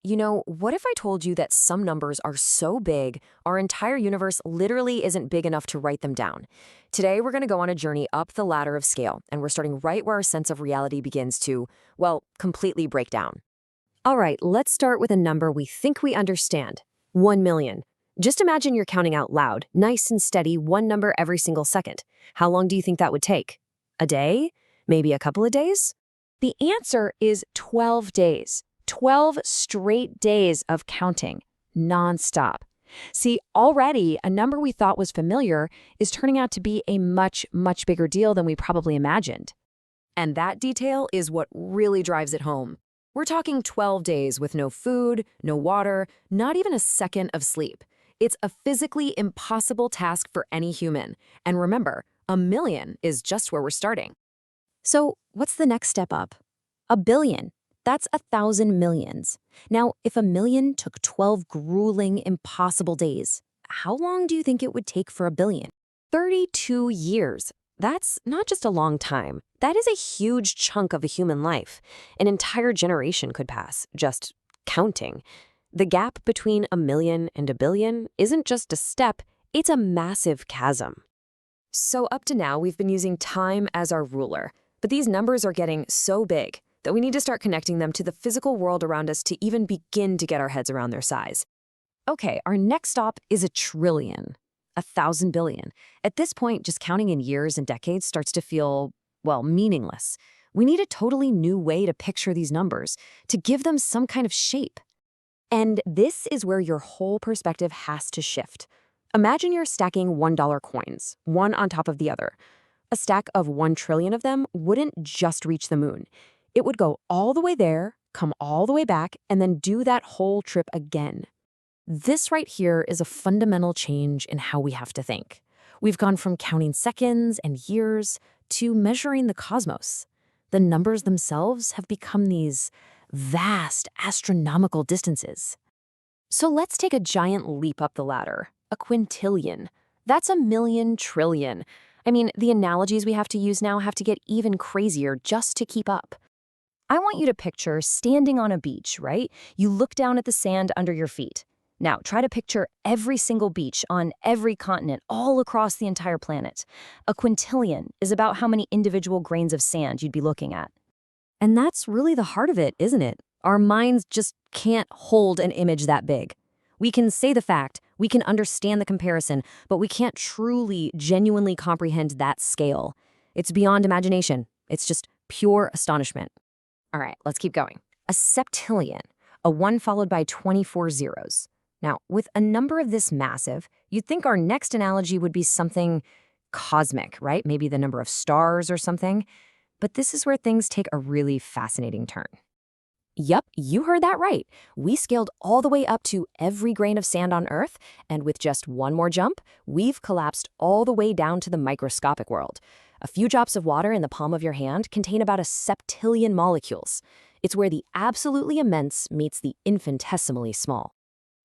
What if I told you that some numbers are so big, our entire universe literally isn't big enough to write them down? Today, we're going to go on a journey up the ladder of scale, and we're starting right where our sense of reality begins to, well, completely break down. All right, let's start with a number we think we understand 1 million. Just imagine you're counting out loud, nice and steady, one number every single second. How long do you think that would take? A day? Maybe a couple of days? The answer is 12 days. 12 straight days of counting, nonstop. See, already a number we thought was familiar is turning out to be a much, much bigger deal than we probably imagined. And that detail is what really drives it home. We're talking 12 days with no food, no water, not even a second of sleep. It's a physically impossible task for any human. And remember, 1 million is just where we're starting. So what's the next step up? 1 billion. That's 1,000 millions. Now, if 1 million took 12 grueling, impossible days, how long do you think it would take for 1 billion? 32 years. That's not just a long time. That is a huge chunk of a human life. An entire generation could pass, just counting. The gap between 1 million and 1 billion isn't just a step, it's a massive chasm. So up to now, we've been using time as our ruler. But these numbers are getting so big that we need to start connecting them to the physical world around us to even begin to get our heads around their size. Okay, our next stop is a trillion, 1,000 billion. At this point, just counting in years and decades starts to feel, well, meaningless. We need a totally new way to picture these numbers, to give them some kind of shape. And this is where your whole perspective has to shift. Imagine you're stacking $1 coins, one on top of the other. A stack of 1 trillion of them wouldn't just reach the moon. It would go all the way there, come all the way back, and then do that whole trip again. This right here is a fundamental change in how we have to think. We've gone from counting seconds and years to measuring the cosmos. The numbers themselves have become these vast astronomical distances. So let's take a giant leap up the ladder, a quintillion. That's 1 million trillion. I mean, the analogies we have to use now have to get even crazier just to keep up. I want you to picture standing on a beach, right? You look down at the sand under your feet. Now, try to picture every single beach on every continent all across the entire planet. A quintillion is about how many individual grains of sand you'd be looking at. And that's really the heart of it, isn't it? Our minds just can't hold an image that big. We can say the fact, we can understand the comparison, but we can't truly, genuinely comprehend that scale. It's beyond imagination. It's just pure astonishment. All right, let's keep going. A septillion, a 1 followed by 24 zeros. Now, with a number of this massive, you'd think our next analogy would be something cosmic, right? Maybe the number of stars or something. But this is where things take a really fascinating turn. Yup, you heard that right. We scaled all the way up to every grain of sand on Earth, and with just one more jump, we've collapsed all the way down to the microscopic world. A few drops of water in the palm of your hand contain about a septillion molecules. It's where the absolutely immense meets the infinitesimally small.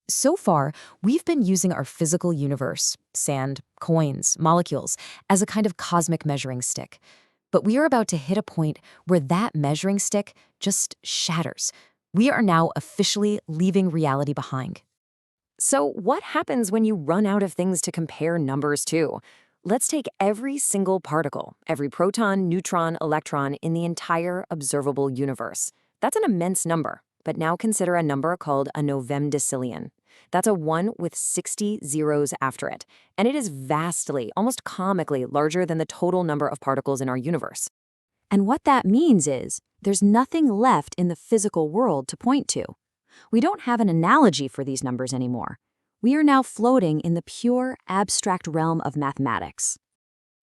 So far, we've been using our physical universe, sand, coins, molecules, as a kind of cosmic measuring stick. But we are about to hit a point where that measuring stick just shatters. We are now officially leaving reality behind. So what happens when you run out of things to compare numbers to? Let's take every single particle, every proton, neutron, electron in the entire observable universe. That's an immense number, but now consider a number called a novemdecillion. That's a 1 with 60 zeros after it, and it is vastly, almost comically, larger than the total number of particles in our universe. And what that means is there's nothing left in the physical world to point to. We don't have an analogy for these numbers anymore. We are now floating in the pure, abstract realm of mathematics.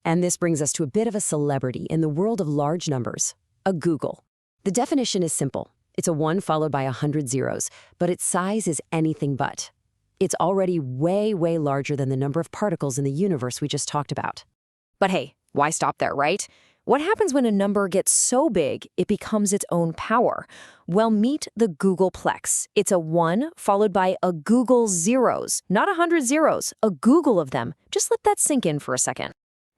And this brings us to a bit of a celebrity in the world of large numbers, a Googol. The definition is simple. It's a 1 followed by 100 zeros, but its size is anything but. It's already way, way larger than the number of particles in the universe we just talked about. But hey, why stop there, right? What happens when a number gets so big it becomes its own power? Well, meet the Googolplex. It's a 1 followed by a Googol zeros, not 100 zeros, a Googol of them. Just let that sink in for a second.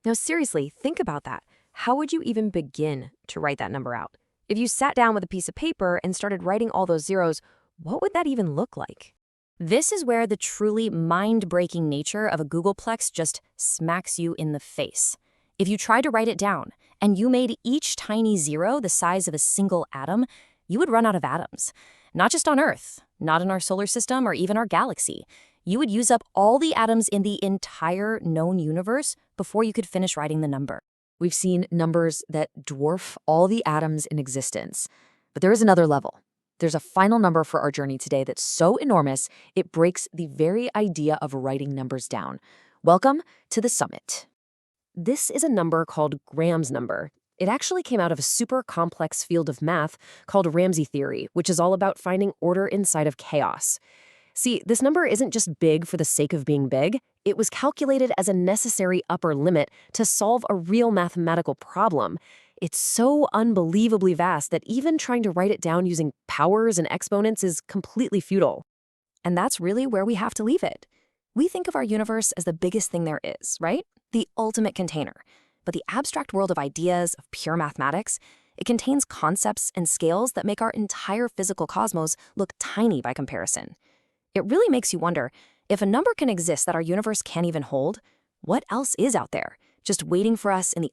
Now seriously, think about that. How would you even begin to write that number out? If you sat down with a piece of paper and started writing all those zeros, What would that even look like? This is where the truly mind-breaking nature of a Googolplex just smacks you in the face. If you tried to write it down, and you made each tiny zero the size of a single atom, you would run out of atoms. Not just on Earth, not in our solar system or even our galaxy. You would use up all the atoms in the entire known universe before you could finish writing the number. We've seen numbers that dwarf all the atoms in existence. But there is another level. There's a final number for our journey today that's so enormous, it breaks the very idea of writing numbers down. Welcome to the summit. This is a number called Graham's number. It actually came out of a super complex field of math called Ramsey theory, which is all about finding order inside of chaos. See, this number isn't just big for the sake of being big. It was calculated as a necessary upper limit to solve a real mathematical problem. It's so unbelievably vast that even trying to write it down using powers and exponents is completely futile. And that's really where we have to leave it. We think of our universe as the biggest thing there is, right? The ultimate container. But the abstract world of ideas, of pure mathematics, it contains concepts and scales that make our entire physical cosmos look tiny by comparison. It really makes you wonder, if a number can exist that our universe can't even hold, what else is out there, just waiting for us in the